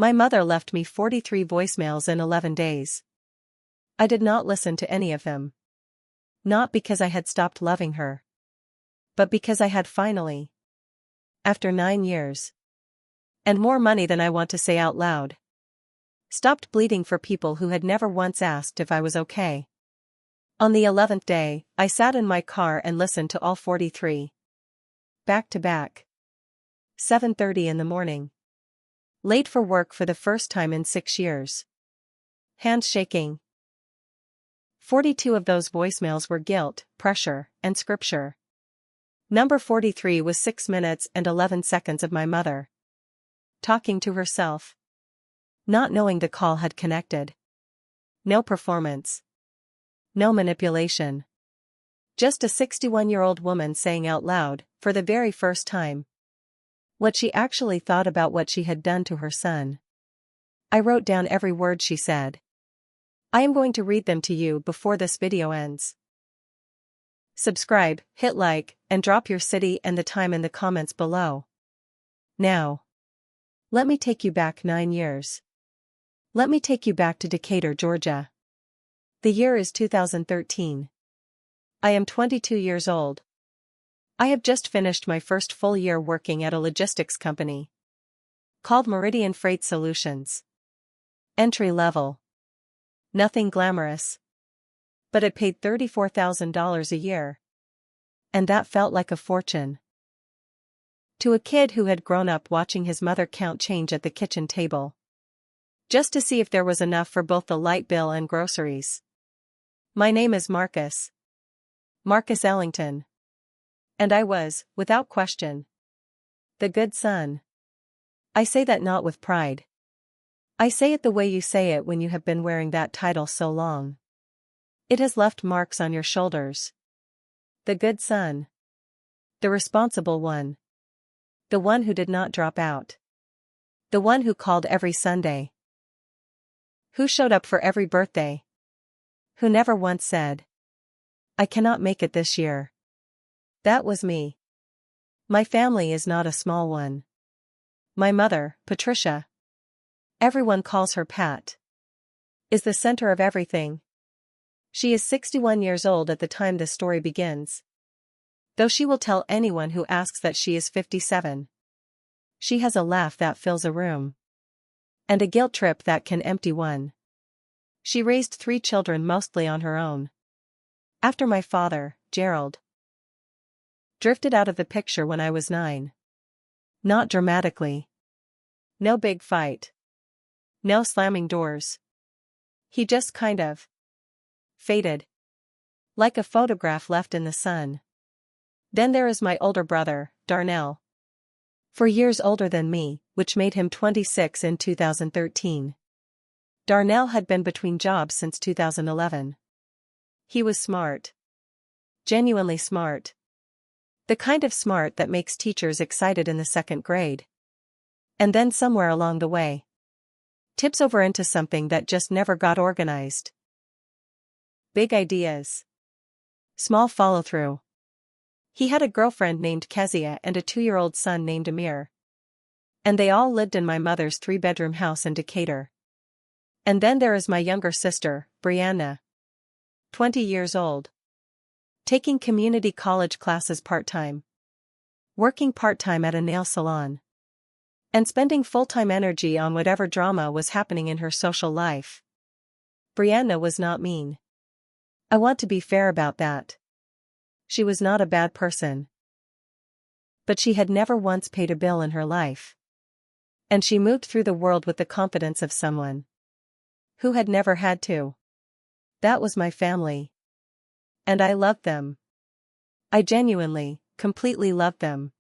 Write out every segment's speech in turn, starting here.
My mother left me 43 voicemails in 11 days. I did not listen to any of them. Not because I had stopped loving her, but because I had finally, after 9 years, and more money than I want to say out loud, stopped bleeding for people who had never once asked if I was okay. On the 11th day, I sat in my car and listened to all 43. Back to back. 7:30 in the morning. Late for work for the first time in 6 years. Hands shaking. 42 of those voicemails were guilt, pressure, and scripture. Number 43 was 6 minutes and 11 seconds of my mother talking to herself. Not knowing the call had connected. No performance. No manipulation. Just a 61-year-old woman saying out loud, for the very first time, what she actually thought about what she had done to her son. I wrote down every word she said. I am going to read them to you before this video ends. Subscribe, hit like, and drop your city and the time in the comments below. Now, let me take you back 9 years. Let me take you back to Decatur, Georgia. The year is 2013. I am 22 years old. I have just finished my first full year working at a logistics company called Meridian Freight Solutions. Entry level. Nothing glamorous. But it paid $34,000 a year. And that felt like a fortune. To a kid who had grown up watching his mother count change at the kitchen table, just to see if there was enough for both the light bill and groceries. My name is Marcus. Marcus Ellington. And I was, without question, the good son. I say that not with pride. I say it the way you say it when you have been wearing that title so long. It has left marks on your shoulders. The good son. The responsible one. The one who did not drop out. The one who called every Sunday. Who showed up for every birthday. Who never once said, I cannot make it this year. That was me. My family is not a small one. My mother, Patricia, everyone calls her Pat, is the center of everything. She is 61 years old at the time this story begins. Though she will tell anyone who asks that she is 57. She has a laugh that fills a room. And a guilt trip that can empty one. She raised 3 children mostly on her own. After my father, Gerald, drifted out of the picture when I was 9. Not dramatically. No big fight. No slamming doors. He just kind of faded. Like a photograph left in the sun. Then there is my older brother, Darnell. 4 years older than me, which made him 26 in 2013. Darnell had been between jobs since 2011. He was smart. Genuinely smart. The kind of smart that makes teachers excited in the 2nd grade. And then somewhere along the way, tips over into something that just never got organized. Big ideas. Small follow-through. He had a girlfriend named Kezia and a 2-year-old son named Amir. And they all lived in my mother's 3-bedroom house in Decatur. And then there is my younger sister, Brianna. 20 years old. Taking community college classes part-time. Working part-time at a nail salon. And spending full-time energy on whatever drama was happening in her social life. Brianna was not mean. I want to be fair about that. She was not a bad person. But she had never once paid a bill in her life. And she moved through the world with the confidence of someone who had never had to. That was my family. And I loved them. I genuinely, completely loved them.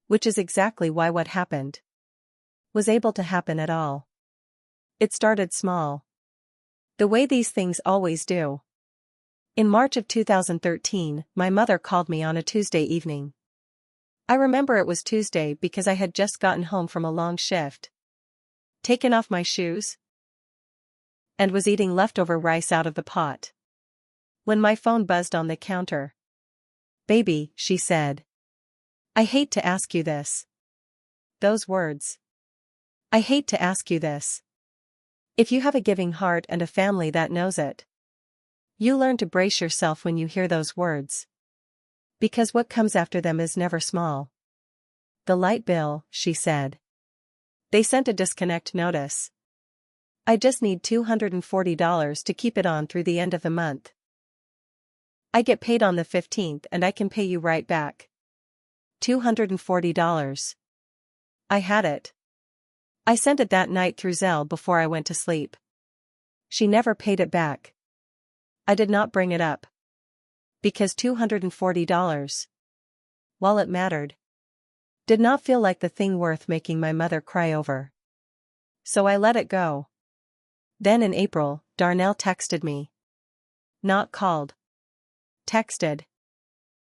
Which is exactly why what happened was able to happen at all. It started small. The way these things always do. In March of 2013, my mother called me on a Tuesday evening. I remember it was Tuesday because I had just gotten home from a long shift, taken off my shoes, and was eating leftover rice out of the pot. When my phone buzzed on the counter. Baby, she said. I hate to ask you this. Those words. I hate to ask you this. If you have a giving heart and a family that knows it, you learn to brace yourself when you hear those words. Because what comes after them is never small. The light bill, she said. They sent a disconnect notice. I just need $240 to keep it on through the end of the month. I get paid on the 15th and I can pay you right back. $240. I had it. I sent it that night through Zelle before I went to sleep. She never paid it back. I did not bring it up. Because $240, while it mattered, did not feel like the thing worth making my mother cry over. So I let it go. Then in April, Darnell texted me. Not called. Texted.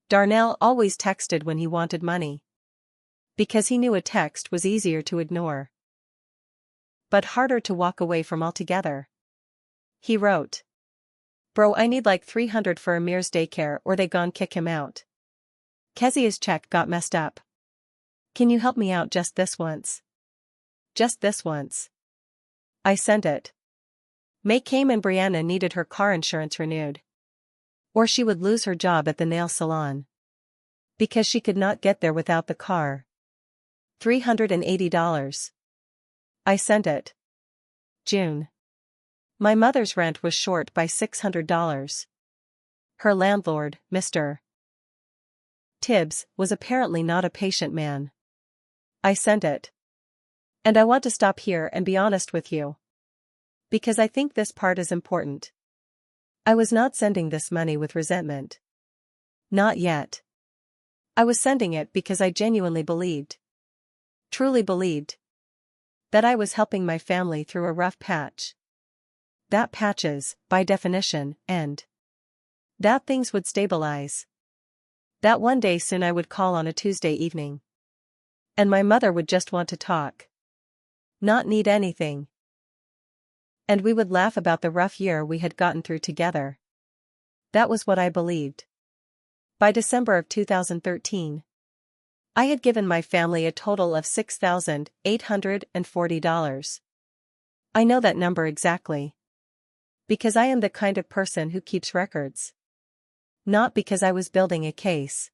Darnell always texted when he wanted money. Because he knew a text was easier to ignore, but harder to walk away from altogether. He wrote. Bro, I need like $300 for Amir's daycare or they gon' kick him out. Kezia's check got messed up. Can you help me out just this once? Just this once. I sent it. May came and Brianna needed her car insurance renewed. Or she would lose her job at the nail salon. Because she could not get there without the car. $380. I sent it. June. My mother's rent was short by $600. Her landlord, Mr. Tibbs, was apparently not a patient man. I sent it. And I want to stop here and be honest with you. Because I think this part is important. I was not sending this money with resentment. Not yet. I was sending it because I genuinely believed. Truly believed. That I was helping my family through a rough patch. That patches, by definition, end. That things would stabilize. That one day soon I would call on a Tuesday evening. And my mother would just want to talk. Not need anything. And we would laugh about the rough year we had gotten through together. That was what I believed. By December of 2013, I had given my family a total of $6,840. I know that number exactly. Because I am the kind of person who keeps records. Not because I was building a case.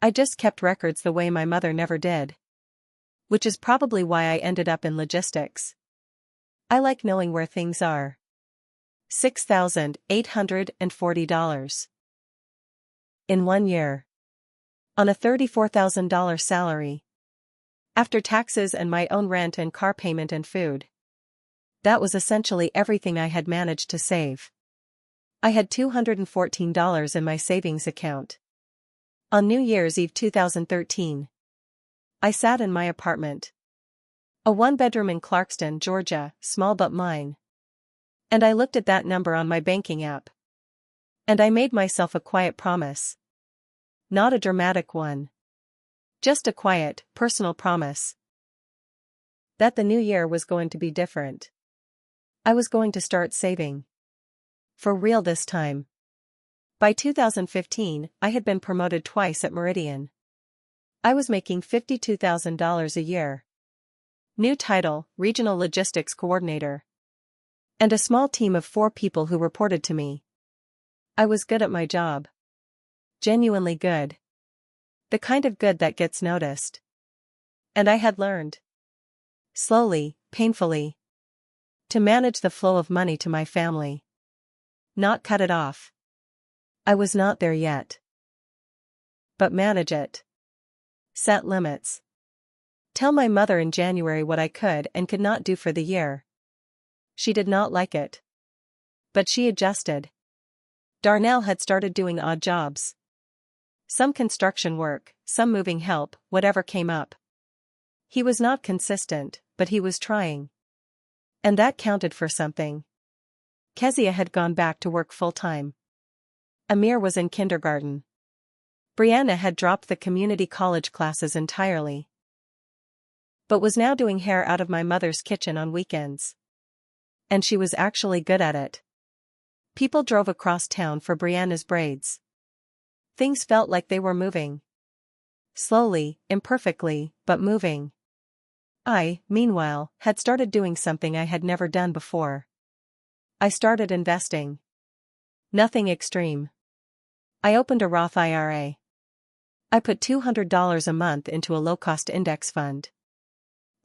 I just kept records the way my mother never did. Which is probably why I ended up in logistics. I like knowing where things are. $6,840. In 1 year. On a $34,000 salary. After taxes and my own rent and car payment and food. That was essentially everything I had managed to save. I had $214 in my savings account. On New Year's Eve 2013. I sat in my apartment. A one-bedroom in Clarkston, Georgia, small but mine. And I looked at that number on my banking app. And I made myself a quiet promise. Not a dramatic one. Just a quiet, personal promise. That the new year was going to be different. I was going to start saving. For real this time. By 2015, I had been promoted twice at Meridian. I was making $52,000 a year. New title, Regional Logistics Coordinator. And a small team of 4 people who reported to me. I was good at my job. Genuinely good. The kind of good that gets noticed. And I had learned. Slowly, painfully. To manage the flow of money to my family. Not cut it off. I was not there yet. But manage it. Set limits. Tell my mother in January what I could and could not do for the year. She did not like it. But she adjusted. Darnell had started doing odd jobs. Some construction work, some moving help, whatever came up. He was not consistent, but he was trying. And that counted for something. Kezia had gone back to work full-time. Amir was in kindergarten. Brianna had dropped the community college classes entirely. But was now doing hair out of my mother's kitchen on weekends. And she was actually good at it. People drove across town for Brianna's braids. Things felt like they were moving. Slowly, imperfectly, but moving. I, meanwhile, had started doing something I had never done before. I started investing. Nothing extreme. I opened a Roth IRA. I put $200 a month into a low-cost index fund.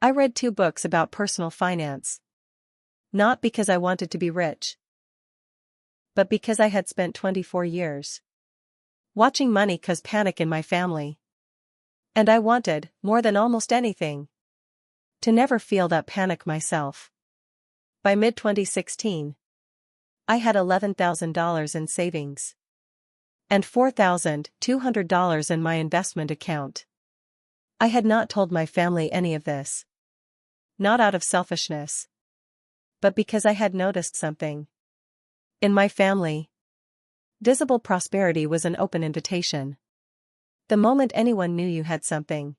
I read 2 books about personal finance. Not because I wanted to be rich, but because I had spent 24 years watching money cause panic in my family. And I wanted, more than almost anything, to never feel that panic myself. By mid-2016, I had $11,000 in savings and $4,200 in my investment account. I had not told my family any of this. Not out of selfishness, but because I had noticed something. In my family, visible prosperity was an open invitation. The moment anyone knew you had something,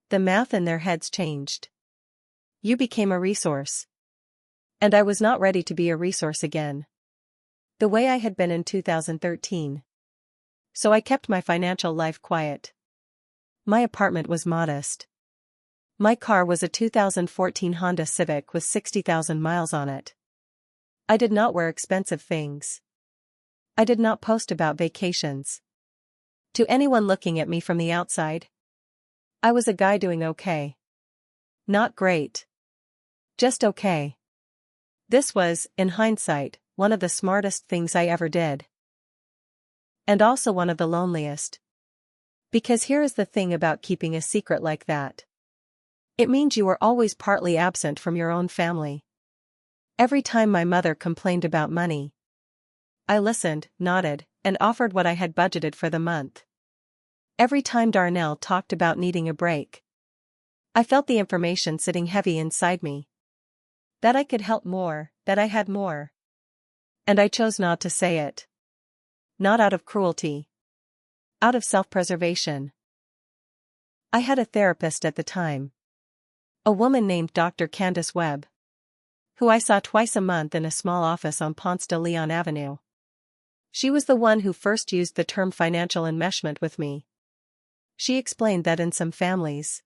the math in their heads changed. You became a resource. And I was not ready to be a resource again, the way I had been in 2013. So I kept my financial life quiet. My apartment was modest. My car was a 2014 Honda Civic with 60,000 miles on it. I did not wear expensive things. I did not post about vacations. To anyone looking at me from the outside, I was a guy doing okay. Not great. Just okay. This was, in hindsight, one of the smartest things I ever did. And also one of the loneliest. Because here is the thing about keeping a secret like that. It means you are always partly absent from your own family. Every time my mother complained about money, I listened, nodded, and offered what I had budgeted for the month. Every time Darnell talked about needing a break, I felt the information sitting heavy inside me. That I could help more, that I had more. And I chose not to say it. Not out of cruelty. Out of self-preservation. I had a therapist at the time. A woman named Dr. Candace Webb, who I saw twice a month in a small office on Ponce de Leon Avenue. She was the one who first used the term financial enmeshment with me. She explained that in some families,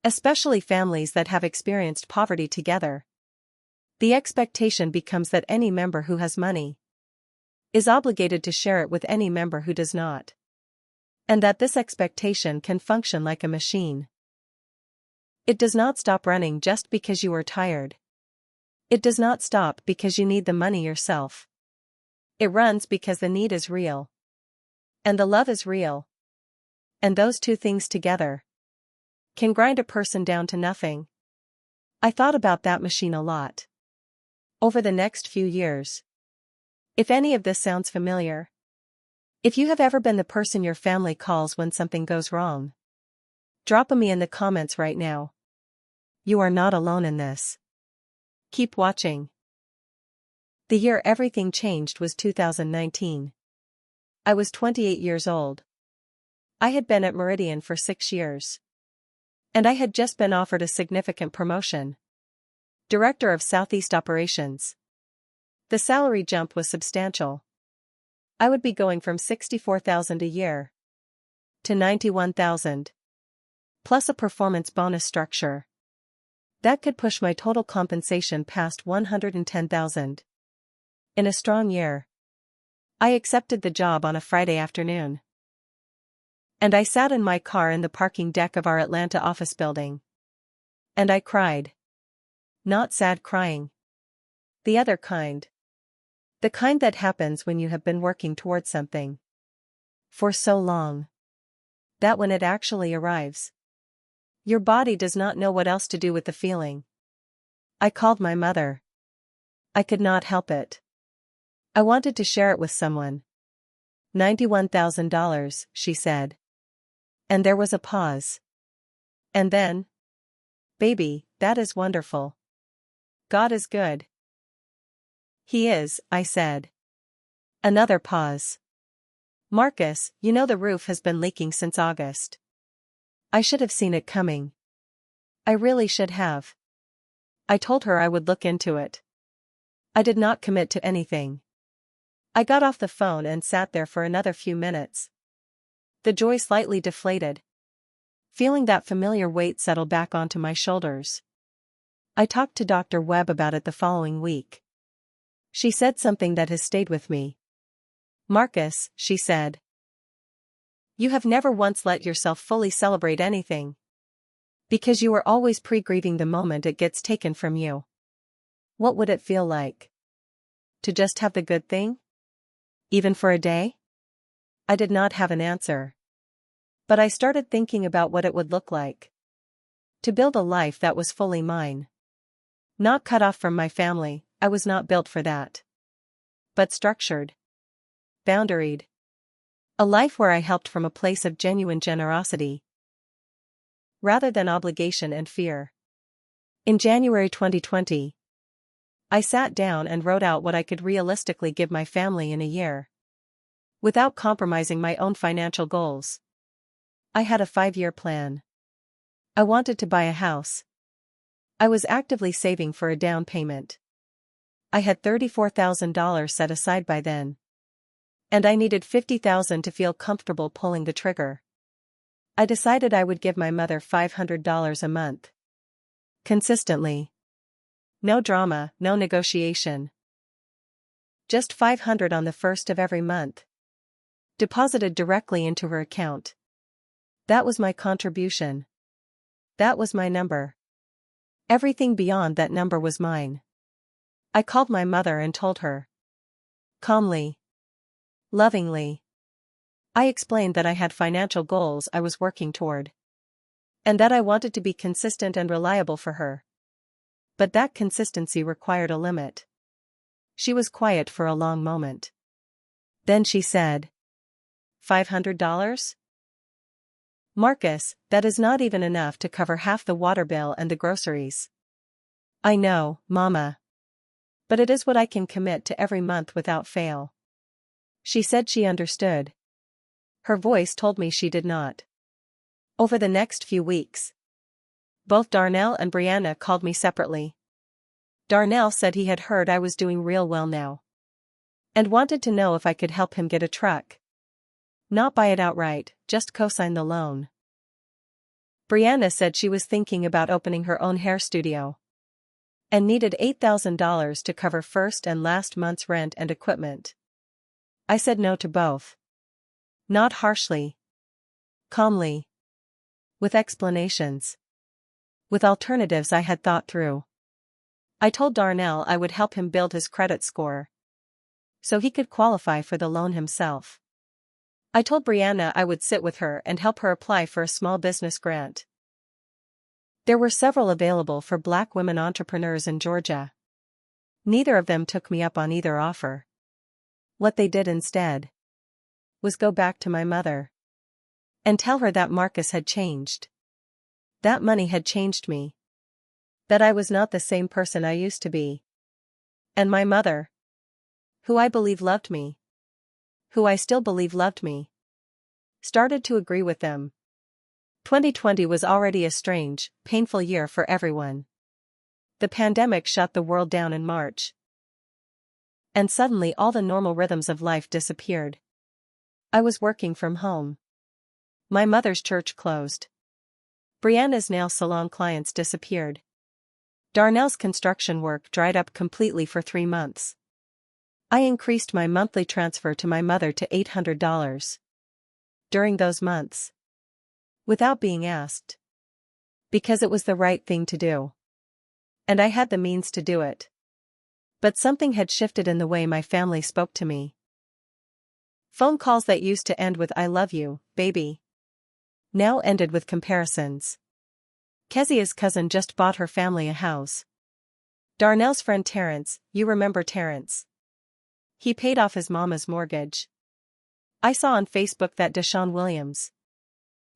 especially families that have experienced poverty together, the expectation becomes that any member who has money is obligated to share it with any member who does not. And that this expectation can function like a machine. It does not stop running just because you are tired. It does not stop because you need the money yourself. It runs because the need is real. And the love is real. And those 2 things together can grind a person down to nothing. I thought about that machine a lot. Over the next few years. If any of this sounds familiar. If you have ever been the person your family calls when something goes wrong, drop me in the comments right now. You are not alone in this. Keep watching. The year everything changed was 2019. I was 28 years old. I had been at Meridian for 6 years. And I had just been offered a significant promotion. Director of Southeast Operations. The salary jump was substantial. I would be going from $64,000 a year to $91,000. Plus a performance bonus structure. That could push my total compensation past $110,000. In a strong year. I accepted the job on a Friday afternoon. And I sat in my car in the parking deck of our Atlanta office building. And I cried. Not sad crying. The other kind. The kind that happens when you have been working towards something for so long that when it actually arrives, your body does not know what else to do with the feeling. I called my mother. I could not help it. I wanted to share it with someone. $91,000, she said. And there was a pause. And then, baby, that is wonderful. God is good. He is, I said. Another pause. Marcus, you know the roof has been leaking since August. I should have seen it coming. I really should have. I told her I would look into it. I did not commit to anything. I got off the phone and sat there for another few minutes. The joy slightly deflated. feeling that familiar weight settle back onto my shoulders. I talked to Dr. Webb about it the following week. She said something that has stayed with me. "Marcus," she said, "you have never once let yourself fully celebrate anything. Because you are always pre-grieving the moment it gets taken from you. What would it feel like to just have the good thing? Even for a day?" I did not have an answer. But I started thinking about what it would look like to build a life that was fully mine. Not cut off from my family, I was not built for that. But structured. Boundaried. A life where I helped from a place of genuine generosity, rather than obligation and fear. In January 2020, I sat down and wrote out what I could realistically give my family in a year, without compromising my own financial goals. I had a 5-year plan. I wanted to buy a house. I was actively saving for a down payment. I had $34,000 set aside by then. And I needed $50,000 to feel comfortable pulling the trigger. I decided I would give my mother $500 a month. Consistently. No drama, no negotiation. Just $500 on the first of every month. Deposited directly into her account. That was my contribution. That was my number. Everything beyond that number was mine. I called my mother and told her. Calmly. Lovingly. I explained that I had financial goals I was working toward. And that I wanted to be consistent and reliable for her. But that consistency required a limit. She was quiet for a long moment. Then she said, $500? Marcus, that is not even enough to cover half the water bill and the groceries. I know, Mama. But it is what I can commit to every month without fail. She said she understood. Her voice told me she did not. Over the next few weeks, both Darnell and Brianna called me separately. Darnell said he had heard I was doing real well now, and wanted to know if I could help him get a truck. Not buy it outright, just co-sign the loan. Brianna said she was thinking about opening her own hair studio, and needed $8,000 to cover first and last month's rent and equipment. I said no to both. Not harshly. Calmly. With explanations. With alternatives I had thought through. I told Darnell I would help him build his credit score, so he could qualify for the loan himself. I told Brianna I would sit with her and help her apply for a small business grant. There were several available for Black women entrepreneurs in Georgia. Neither of them took me up on either offer. What they did instead was go back to my mother and tell her that Marcus had changed. That money had changed me. That I was not the same person I used to be. And my mother, who I believe loved me, who I still believe loved me, started to agree with them. 2020 was already a strange, painful year for everyone. The pandemic shut the world down in March. And suddenly all the normal rhythms of life disappeared. I was working from home. My mother's church closed. Brianna's nail salon clients disappeared. Darnell's construction work dried up completely for 3 months. I increased my monthly transfer to my mother to $800. During those months. Without being asked. Because it was the right thing to do. And I had the means to do it. But something had shifted in the way my family spoke to me. Phone calls that used to end with "I love you, baby," now ended with comparisons. Kezia's cousin just bought her family a house. Darnell's friend Terrence, you remember Terrence? He paid off his mama's mortgage. I saw on Facebook that Deshaun Williams.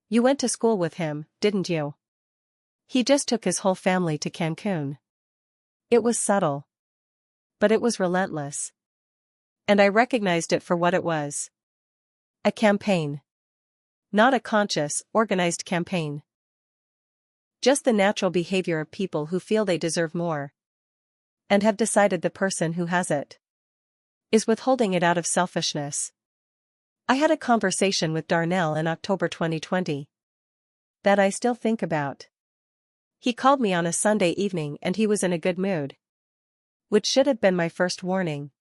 You went to school with him, didn't you? He just took his whole family to Cancun. It was subtle. But it was relentless. And I recognized it for what it was. A campaign. Not a conscious, organized campaign. Just the natural behavior of people who feel they deserve more. And have decided the person who has it is withholding it out of selfishness. I had a conversation with Darnell in October 2020. that I still think about. He called me on a Sunday evening and he was in a good mood. Which should have been my first warning.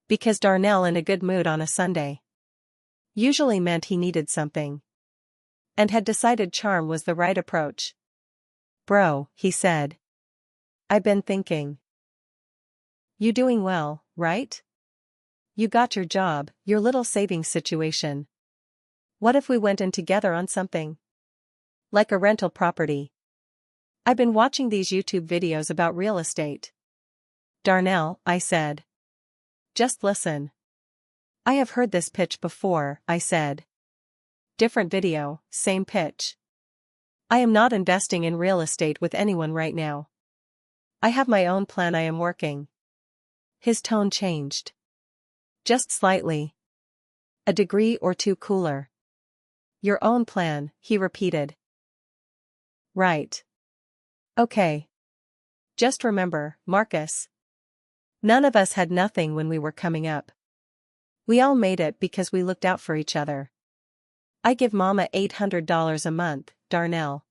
Because Darnell in a good mood on a Sunday usually meant he needed something. And had decided charm was the right approach. Bro, he said. I've been thinking. You doing well, right? You got your job, your little savings situation. What if we went in together on something? Like a rental property. I've been watching these YouTube videos about real estate. Darnell, I said. Just listen. I have heard this pitch before, I said. Different video, same pitch. I am not investing in real estate with anyone right now. I have my own plan I am working. His tone changed. Just slightly. A degree or two cooler. Your own plan, he repeated. Right. Okay. Just remember, Marcus. None of us had nothing when we were coming up. We all made it because we looked out for each other. I give Mama $800 a month, Darnell.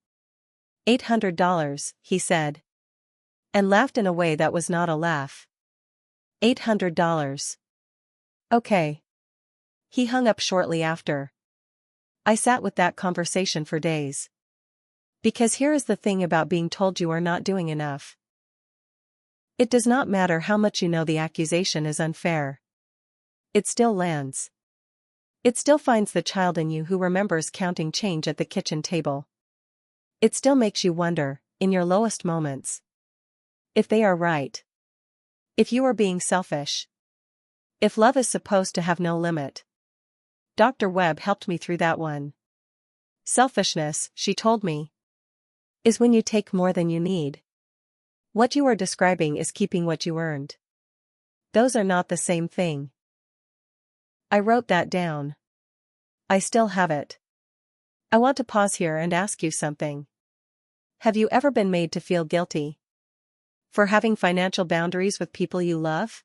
$800, he said. And laughed in a way that was not a laugh. $800. Okay. He hung up shortly after. I sat with that conversation for days. Because here is the thing about being told you are not doing enough. It does not matter how much you know the accusation is unfair. It still lands. It still finds the child in you who remembers counting change at the kitchen table. It still makes you wonder, in your lowest moments, if they are right. If you are being selfish. If love is supposed to have no limit. Dr. Webb helped me through that one. Selfishness, she told me, is when you take more than you need. What you are describing is keeping what you earned. Those are not the same thing. I wrote that down. I still have it. I want to pause here and ask you something. Have you ever been made to feel guilty? For having financial boundaries with people you love?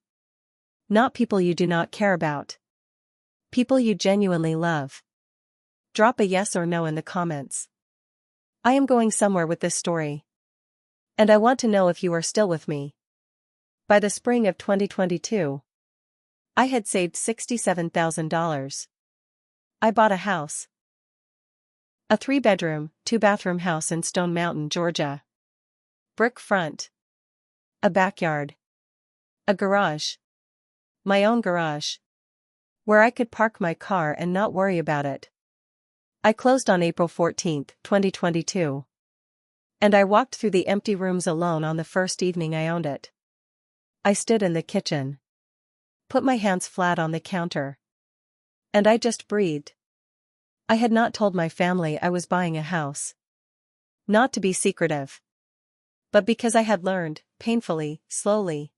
Not people you do not care about. People you genuinely love. Drop a yes or no in the comments. I am going somewhere with this story. And I want to know if you are still with me. By the spring of 2022, I had saved $67,000. I bought a house. A 3-bedroom, 2-bathroom house in Stone Mountain, Georgia. Brick front. A backyard. A garage. My own garage. Where I could park my car and not worry about it. I closed on April 14, 2022. And I walked through the empty rooms alone on the first evening I owned it. I stood in the kitchen. Put my hands flat on the counter. And I just breathed. I had not told my family I was buying a house. Not to be secretive. But because I had learned, painfully, slowly,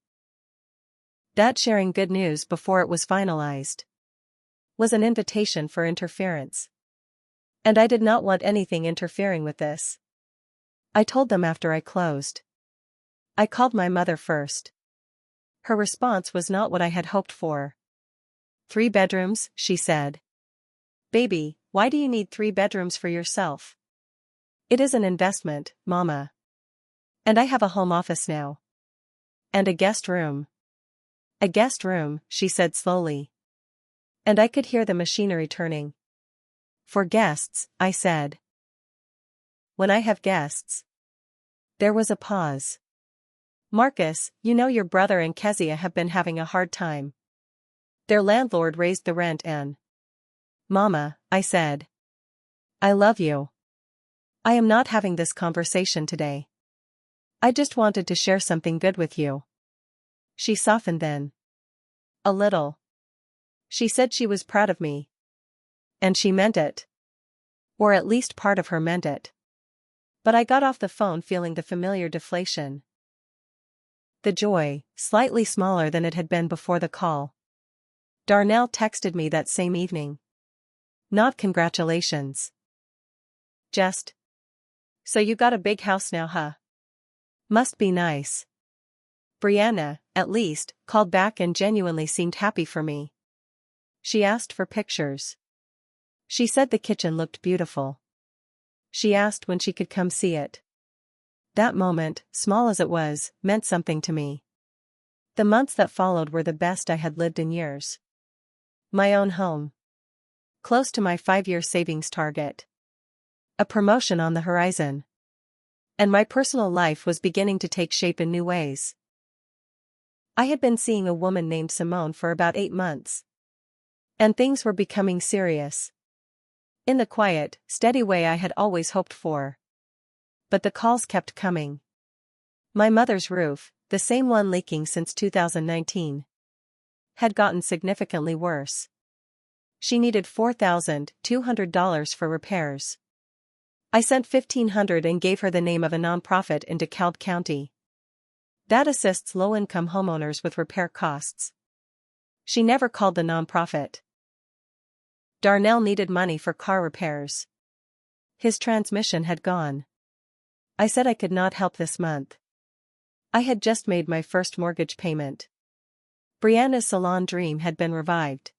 that sharing good news before it was finalized was an invitation for interference. And I did not want anything interfering with this. I told them after I closed. I called my mother first. Her response was not what I had hoped for. 3 bedrooms, she said. Baby, why do you need 3 bedrooms for yourself? It is an investment, Mama. And I have a home office now. And a guest room. A guest room, she said slowly. And I could hear the machinery turning. For guests, I said. When I have guests. There was a pause. Marcus, you know your brother and Kezia have been having a hard time. Their landlord raised the rent and... Mama, I said. I love you. I am not having this conversation today. I just wanted to share something good with you. She softened then. A little. She said she was proud of me. And she meant it. Or at least part of her meant it. But I got off the phone feeling the familiar deflation. The joy, slightly smaller than it had been before the call. Darnell texted me that same evening. Not congratulations. Just. So you got a big house now, huh? Must be nice. Brianna, at least, called back and genuinely seemed happy for me. She asked for pictures. She said the kitchen looked beautiful. She asked when she could come see it. That moment, small as it was, meant something to me. The months that followed were the best I had lived in years. My own home. Close to my 5-year savings target. A promotion on the horizon. And my personal life was beginning to take shape in new ways. I had been seeing a woman named Simone for about 8 months. And things were becoming serious. In the quiet, steady way I had always hoped for. But the calls kept coming. My mother's roof, the same one leaking since 2019, had gotten significantly worse. She needed $4,200 for repairs. I sent $1,500 and gave her the name of a nonprofit in DeKalb County that assists low-income homeowners with repair costs. She never called the nonprofit. Darnell needed money for car repairs. His transmission had gone. I said I could not help this month. I had just made my first mortgage payment. Brianna's salon dream had been revived.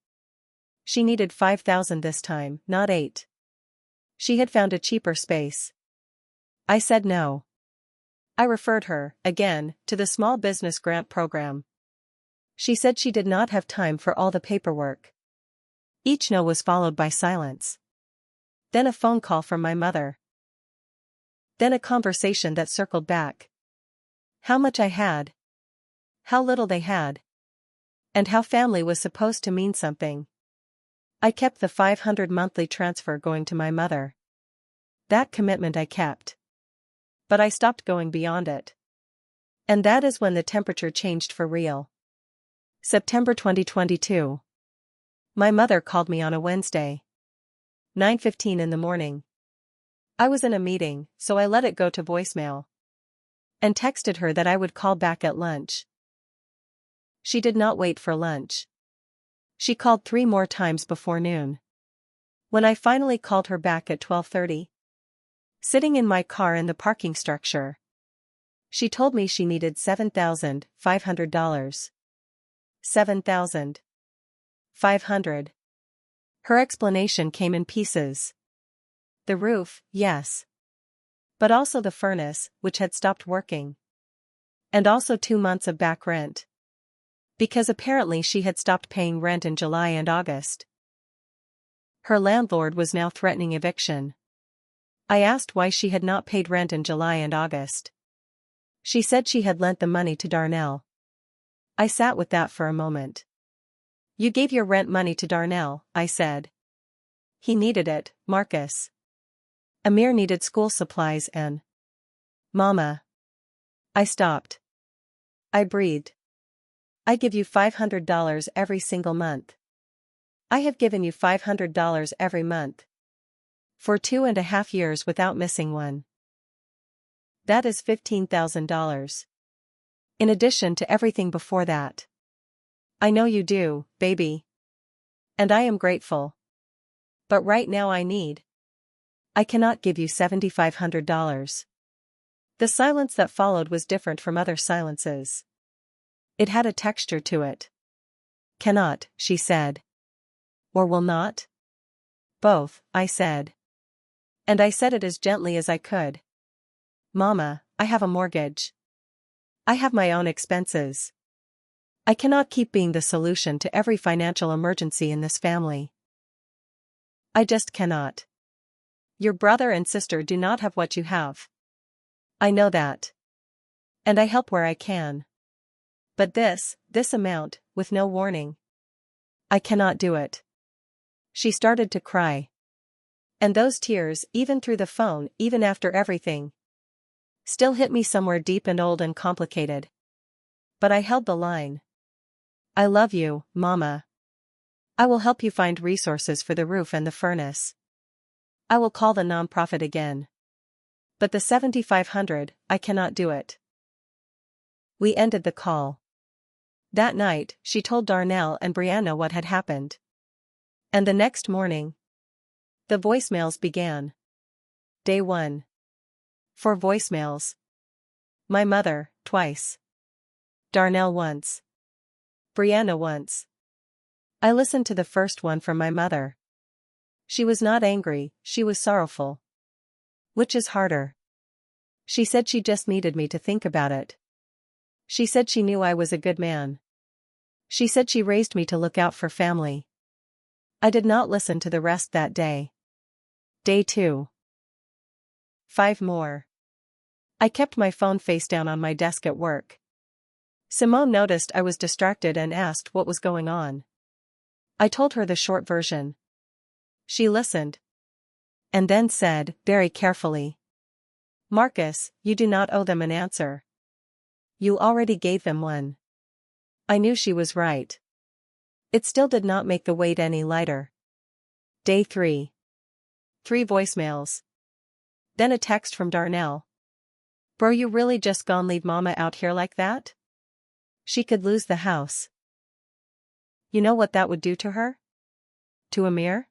She needed $5,000 this time, not $8,000. She had found a cheaper space. I said no. I referred her, again, to the small business grant program. She said she did not have time for all the paperwork. Each no was followed by silence. Then a phone call from my mother. Then a conversation that circled back. How much I had. How little they had. And how family was supposed to mean something. I kept the $500 monthly transfer going to my mother. That commitment I kept. But I stopped going beyond it. And that is when the temperature changed for real. September 2022. My mother called me on a Wednesday. 9:15 in the morning. I was in a meeting, so I let it go to voicemail. And texted her that I would call back at lunch. She did not wait for lunch. She called 3 more times before noon. When I finally called her back at 12:30, sitting in my car in the parking structure, she told me she needed $7,500. $7,500. Her explanation came in pieces. The roof, yes. But also the furnace, which had stopped working. And also 2 months of back rent. Because apparently she had stopped paying rent in July and August. Her landlord was now threatening eviction. I asked why she had not paid rent in July and August. She said she had lent the money to Darnell. I sat with that for a moment. You gave your rent money to Darnell, I said. He needed it, Marcus. Amir needed school supplies and... Mama. I stopped. I breathed. I give you $500 every single month. I have given you $500 every month. For 2.5 years without missing one. That is $15,000. In addition to everything before that. I know you do, baby. And I am grateful. But right now I cannot give you $7,500. The silence that followed was different from other silences. It had a texture to it. Cannot, she said. Or will not? Both, I said. And I said it as gently as I could. Mama, I have a mortgage. I have my own expenses. I cannot keep being the solution to every financial emergency in this family. I just cannot. Your brother and sister do not have what you have. I know that. And I help where I can. But this amount, with no warning. I cannot do it. She started to cry. And those tears, even through the phone, even after everything, still hit me somewhere deep and old and complicated. But I held the line. I love you, Mama. I will help you find resources for the roof and the furnace. I will call the nonprofit again. But the $7,500, I cannot do it. We ended the call. That night, she told Darnell and Brianna what had happened. And the next morning, the voicemails began. Day 1. 4 voicemails. My mother, twice. Darnell once. Brianna once. I listened to the first one from my mother. She was not angry, she was sorrowful. Which is harder? She said she just needed me to think about it. She said she knew I was a good man. She said she raised me to look out for family. I did not listen to the rest that day. Day 2. 5 more. I kept my phone face down on my desk at work. Simone noticed I was distracted and asked what was going on. I told her the short version. She listened. And then said, very carefully, "Marcus, you do not owe them an answer. You already gave them one." I knew she was right. It still did not make the weight any lighter. Day 3. 3 voicemails. Then a text from Darnell. "Bro, you really just gone leave mama out here like that? She could lose the house. You know what that would do to her? To Amir?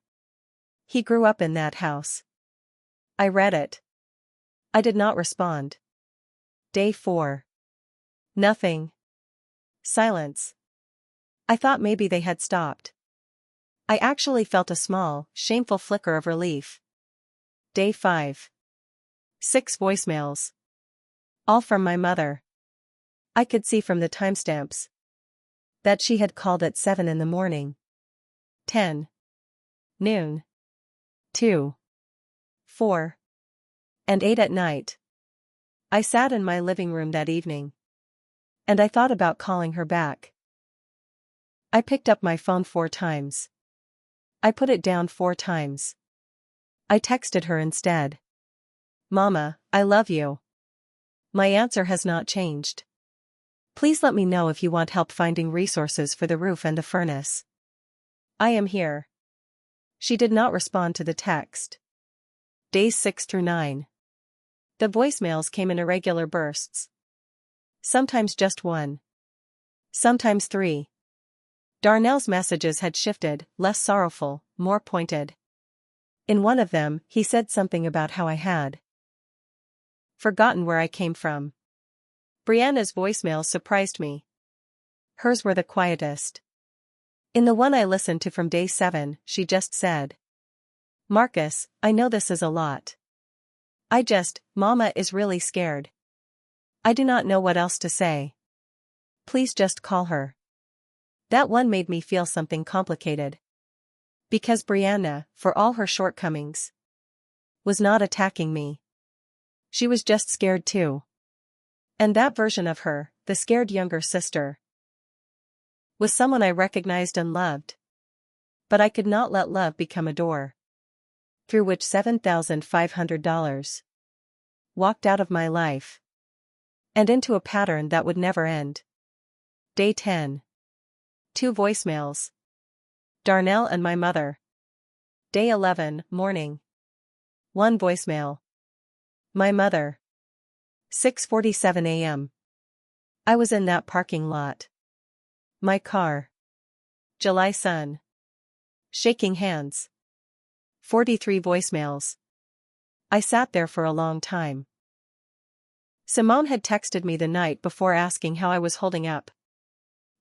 He grew up in that house." I read it. I did not respond. Day 4. Nothing. Silence. I thought maybe they had stopped. I actually felt a small, shameful flicker of relief. Day 5. 6 voicemails. All from my mother. I could see from the timestamps that she had called at 7 in the morning, 10, noon, 2, 4, and 8 at night. I sat in my living room that evening, and I thought about calling her back. I picked up my phone 4 times. I put it down 4 times. I texted her instead. "Mama, I love you. My answer has not changed. Please let me know if you want help finding resources for the roof and the furnace. I am here." She did not respond to the text. Days 6 through 9. The voicemails came in irregular bursts. Sometimes just 1. Sometimes 3. Darnell's messages had shifted, less sorrowful, more pointed. In one of them, he said something about how I had forgotten where I came from. Brianna's voicemails surprised me. Hers were the quietest. In the one I listened to from day 7, she just said, "Marcus, I know this is a lot. Mama is really scared. I do not know what else to say. Please just call her." That one made me feel something complicated. Because Brianna, for all her shortcomings, was not attacking me. She was just scared too. And that version of her, the scared younger sister, was someone I recognized and loved. But I could not let love become a door through which $7,500 walked out of my life and into a pattern that would never end. Day 10. 2 voicemails. Darnell and my mother. Day 11, morning. 1 voicemail. My mother. 6:47 a.m. I was in that parking lot. My car. July sun. Shaking hands. 43 voicemails. I sat there for a long time. Simone had texted me the night before asking how I was holding up.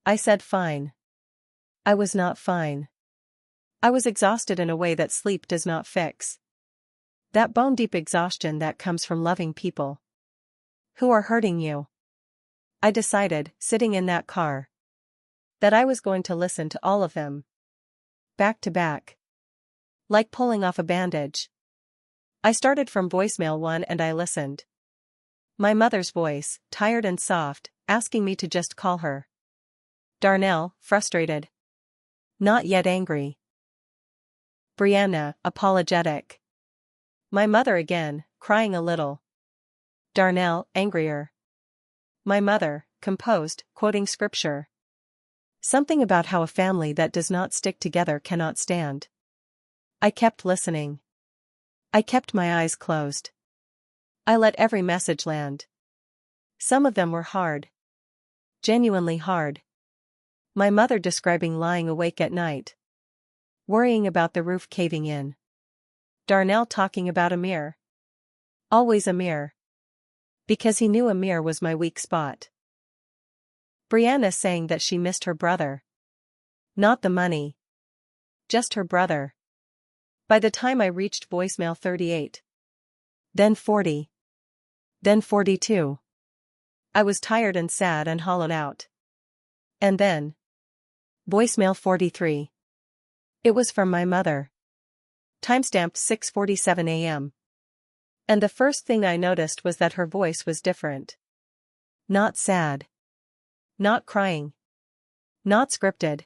I said fine. I was not fine. I was exhausted in a way that sleep does not fix. That bone-deep exhaustion that comes from loving people who are hurting you. I decided, sitting in that car, that I was going to listen to all of them. Back to back. Like pulling off a bandage. I started from voicemail 1 and I listened. My mother's voice, tired and soft, asking me to just call her. Darnell, frustrated. Not yet angry. Brianna, apologetic. My mother again, crying a little. Darnell, angrier. My mother, composed, quoting scripture. Something about how a family that does not stick together cannot stand. I kept listening. I kept my eyes closed. I let every message land. Some of them were hard. Genuinely hard. My mother describing lying awake at night, worrying about the roof caving in. Darnell talking about Amir. Always Amir. Because he knew Amir was my weak spot. Brianna saying that she missed her brother. Not the money. Just her brother. By the time I reached voicemail 38, then 40. Then 42. I was tired and sad and hollowed out. And then voicemail 43. It was from my mother. Timestamped 6:47 a.m. And the first thing I noticed was that her voice was different. Not sad. Not crying. Not scripted.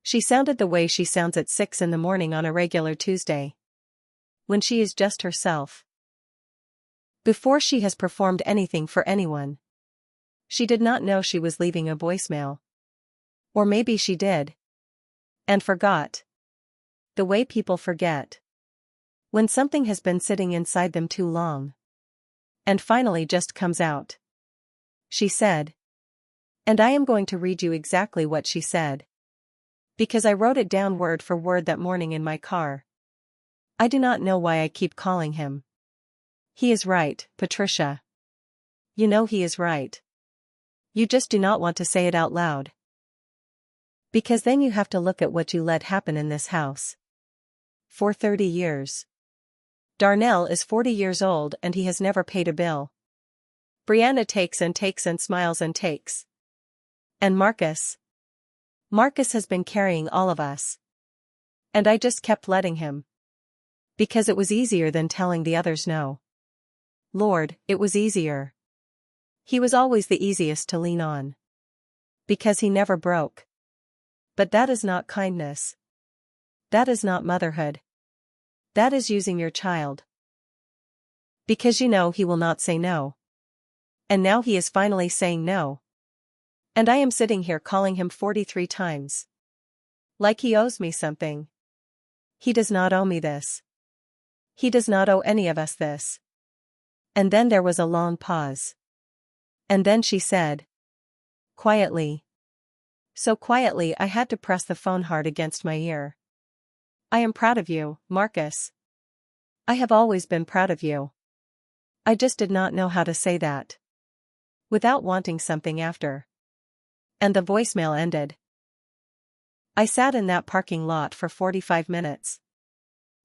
She sounded the way she sounds at 6 in the morning on a regular Tuesday. When she is just herself. Before she has performed anything for anyone. She did not know she was leaving a voicemail. Or maybe she did. And forgot. The way people forget. When something has been sitting inside them too long. And finally just comes out. She said. And I am going to read you exactly what she said. Because I wrote it down word for word that morning in my car. I do not know why I keep calling him. He is right, Patricia. You know he is right. You just do not want to say it out loud. Because then you have to look at what you let happen in this house. For 30 years. Darnell is 40 years old and he has never paid a bill. Brianna takes and takes and smiles and takes. And Marcus? Marcus has been carrying all of us. And I just kept letting him. Because it was easier than telling the others no. Lord, it was easier. He was always the easiest to lean on. Because he never broke. But that is not kindness. That is not motherhood. That is using your child. Because you know he will not say no. And now he is finally saying no. And I am sitting here calling him 43 times. Like he owes me something. He does not owe me this. He does not owe any of us this. And then there was a long pause. And then she said. Quietly. So quietly I had to press the phone hard against my ear. I am proud of you, Marcus. I have always been proud of you. I just did not know how to say that. Without wanting something after. And the voicemail ended. I sat in that parking lot for 45 minutes.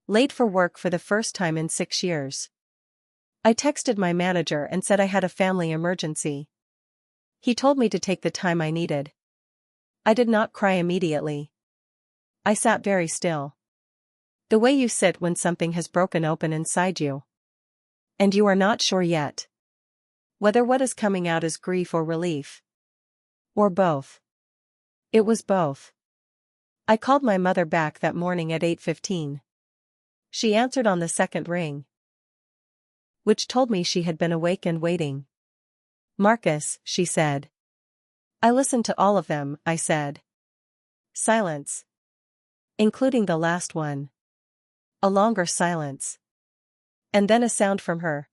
Late for work for the first time in 6 years. I texted my manager and said I had a family emergency. He told me to take the time I needed. I did not cry immediately. I sat very still. The way you sit when something has broken open inside you. And you are not sure yet. Whether what is coming out is grief or relief. Or both. It was both. I called my mother back that morning at 8:15. She answered on the second ring. Which told me she had been awake and waiting. Marcus, she said. I listened to all of them, I said. Silence. Including the last one. A longer silence. And then a sound from her.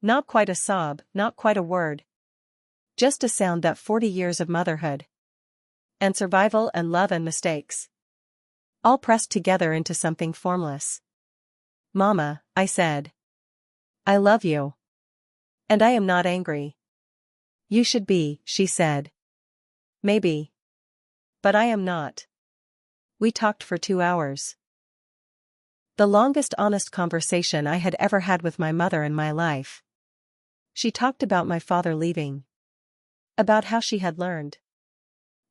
Not quite a sob, not quite a word. Just a sound that 40 years of motherhood. And survival and love and mistakes. All pressed together into something formless. Mama, I said. I love you. And I am not angry. You should be, she said. Maybe. But I am not. We talked for 2 hours. The longest honest conversation I had ever had with my mother in my life. She talked about my father leaving. About how she had learned.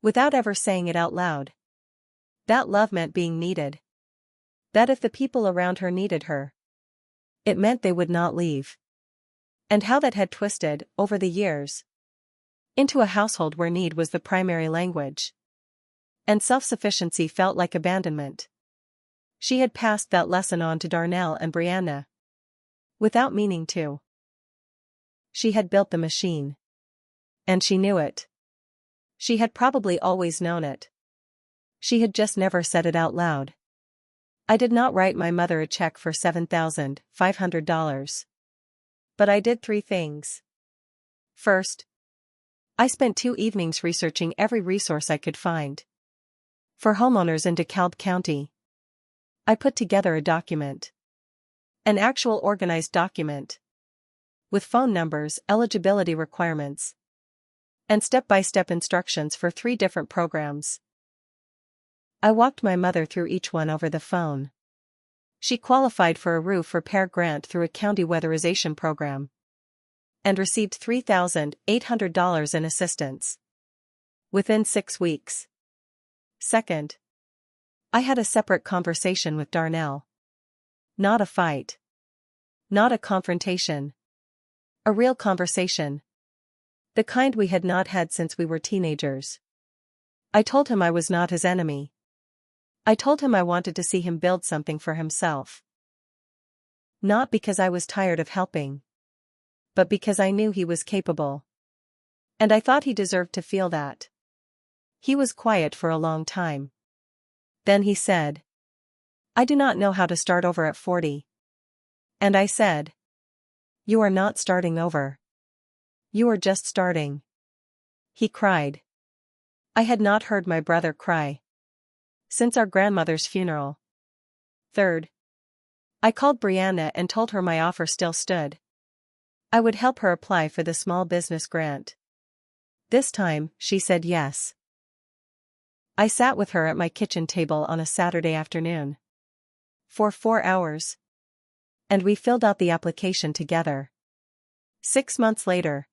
Without ever saying it out loud. That love meant being needed. That if the people around her needed her, it meant they would not leave. And how that had twisted, over the years, into a household where need was the primary language. And self-sufficiency felt like abandonment. She had passed that lesson on to Darnell and Brianna. Without meaning to. She had built the machine. And she knew it. She had probably always known it. She had just never said it out loud. I did not write my mother a check for $7,500. But I did 3 things. First, I spent 2 evenings researching every resource I could find. For homeowners in DeKalb County. I put together a document. An actual organized document. With phone numbers, eligibility requirements. And step-by-step instructions for 3 different programs. I walked my mother through each one over the phone. She qualified for a roof repair grant through a county weatherization program and received $3,800 in assistance within 6 weeks. Second, I had a separate conversation with Darnell. Not a fight. Not a confrontation. A real conversation. The kind we had not had since we were teenagers. I told him I was not his enemy. I told him I wanted to see him build something for himself. Not because I was tired of helping, but because I knew he was capable. And I thought he deserved to feel that. He was quiet for a long time. Then he said, "I do not know how to start over at 40. And I said, "You are not starting over. You are just starting." He cried. I had not heard my brother cry since our grandmother's funeral. Third, I called Brianna and told her my offer still stood. I would help her apply for the small business grant. This time, she said yes. I sat with her at my kitchen table on a Saturday afternoon for 4 hours. And we filled out the application together. 6 months later,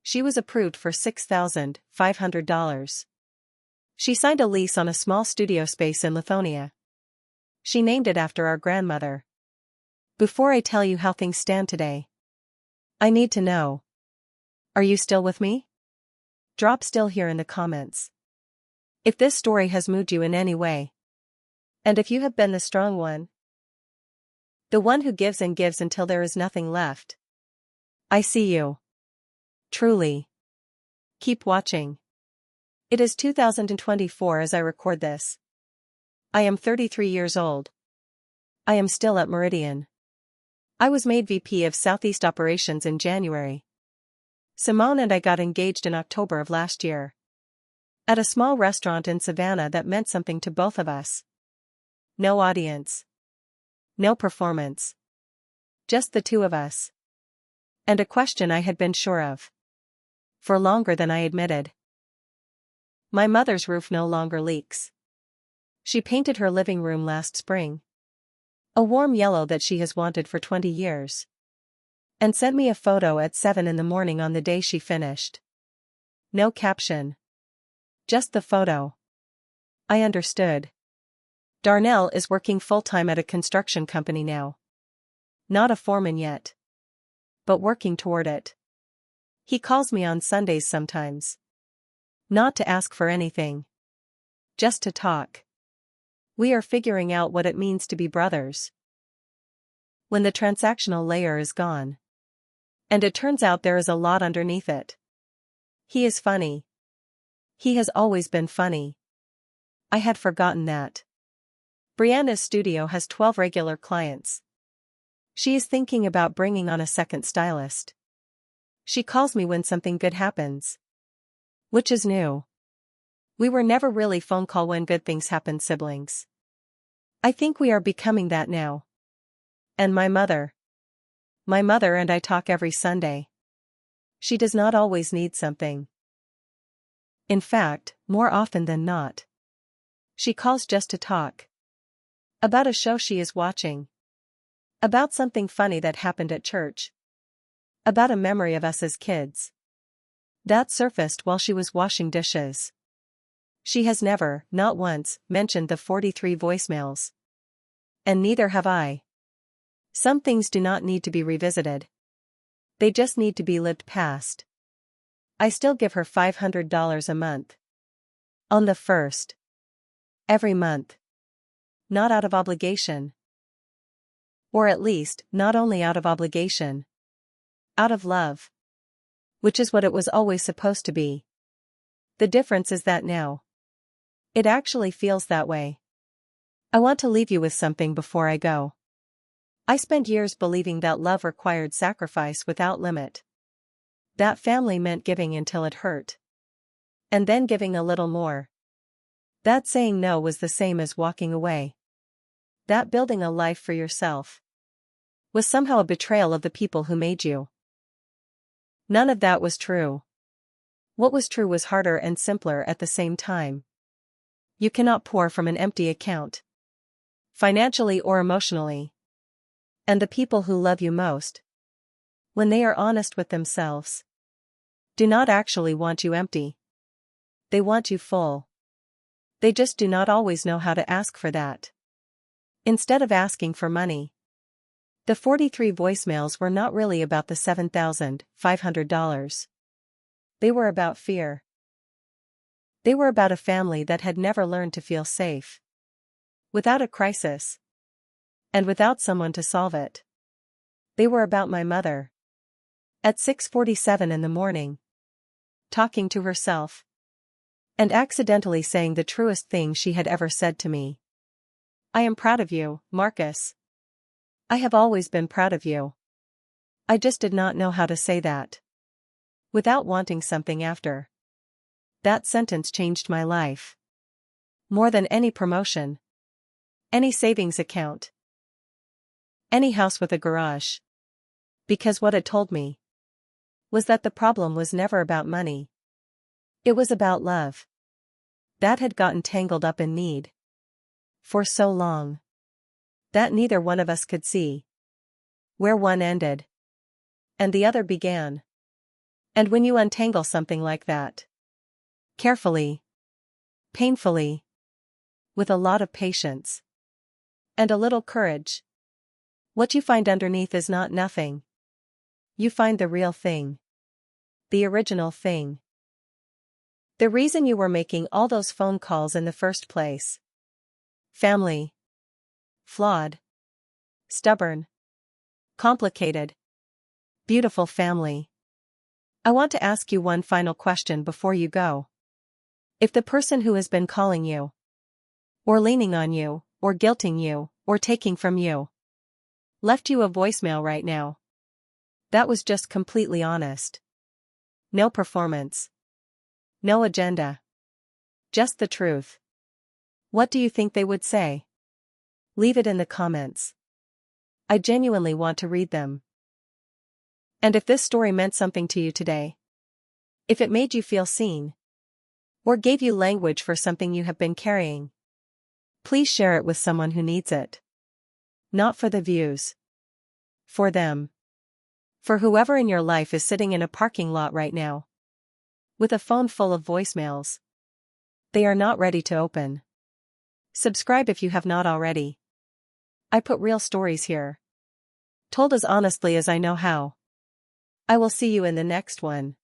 she was approved for $6,500. She signed a lease on a small studio space in Lithonia. She named it after our grandmother. Before I tell you how things stand today, I need to know. Are you still with me? Drop still here in the comments. If this story has moved you in any way, and if you have been the strong one, the one who gives and gives until there is nothing left, I see you. Truly. Keep watching. It is 2024 as I record this. I am 33 years old. I am still at Meridian. I was made VP of Southeast Operations in January. Simone and I got engaged in October of last year. At a small restaurant in Savannah that meant something to both of us. No audience. No performance. Just the two of us. And a question I had been sure of. For longer than I admitted. My mother's roof no longer leaks. She painted her living room last spring. A warm yellow that she has wanted for 20 years. And sent me a photo at 7 in the morning on the day she finished. No caption. Just the photo. I understood. Darnell is working full-time at a construction company now. Not a foreman yet. But working toward it. He calls me on Sundays sometimes. Not to ask for anything. Just to talk. We are figuring out what it means to be brothers. When the transactional layer is gone. And it turns out there is a lot underneath it. He is funny. He has always been funny. I had forgotten that. Brianna's studio has 12 regular clients. She is thinking about bringing on a second stylist. She calls me when something good happens. Which is new. We were never really phone call when good things happen siblings. I think we are becoming that now. And my mother. My mother and I talk every Sunday. She does not always need something. In fact, more often than not. She calls just to talk. About a show she is watching. About something funny that happened at church. About a memory of us as kids. That surfaced while she was washing dishes. She has never, not once, mentioned the 43 voicemails. And neither have I. Some things do not need to be revisited. They just need to be lived past. I still give her $500 a month. On the first. Every month. Not out of obligation. Or at least, not only out of obligation. Out of love. Which is what it was always supposed to be. The difference is that now. It actually feels that way. I want to leave you with something before I go. I spent years believing that love required sacrifice without limit. That family meant giving until it hurt. And then giving a little more. That saying no was the same as walking away. That building a life for yourself was somehow a betrayal of the people who made you. None of that was true. What was true was harder and simpler at the same time. You cannot pour from an empty account. financially or emotionally. And the people who love you most, when they are honest with themselves, do not actually want you empty. They want you full. They just do not always know how to ask for that. Instead of asking for money. The 43 voicemails were not really about the $7,500. They were about fear. They were about a family that had never learned to feel safe. Without a crisis. And without someone to solve it. They were about my mother. At 6:47 in the morning. Talking to herself. And accidentally saying the truest thing she had ever said to me. I am proud of you, Marcus. I have always been proud of you. I just did not know how to say that. Without wanting something after. That sentence changed my life. More than any promotion. Any savings account. Any house with a garage. Because what it told me was that the problem was never about money. It was about love. That had gotten tangled up in need. For so long. That neither one of us could see. Where one ended. And the other began. And when you untangle something like that. Carefully. Painfully. With a lot of patience. And a little courage. What you find underneath is not nothing. You find the real thing. The original thing. The reason you were making all those phone calls in the first place. Family. Flawed. Stubborn. Complicated. Beautiful family. I want to ask you one final question before you go. If the person who has been calling you, or leaning on you, or guilting you, or taking from you, left you a voicemail right now, that was just completely honest. No performance. No agenda. Just the truth. What do you think they would say? Leave it in the comments. I genuinely want to read them. And if this story meant something to you today, if it made you feel seen, or gave you language for something you have been carrying, please share it with someone who needs it. Not for the views. For them. For whoever in your life is sitting in a parking lot right now. With a phone full of voicemails. They are not ready to open. Subscribe if you have not already. I put real stories here. Told as honestly as I know how. I will see you in the next one.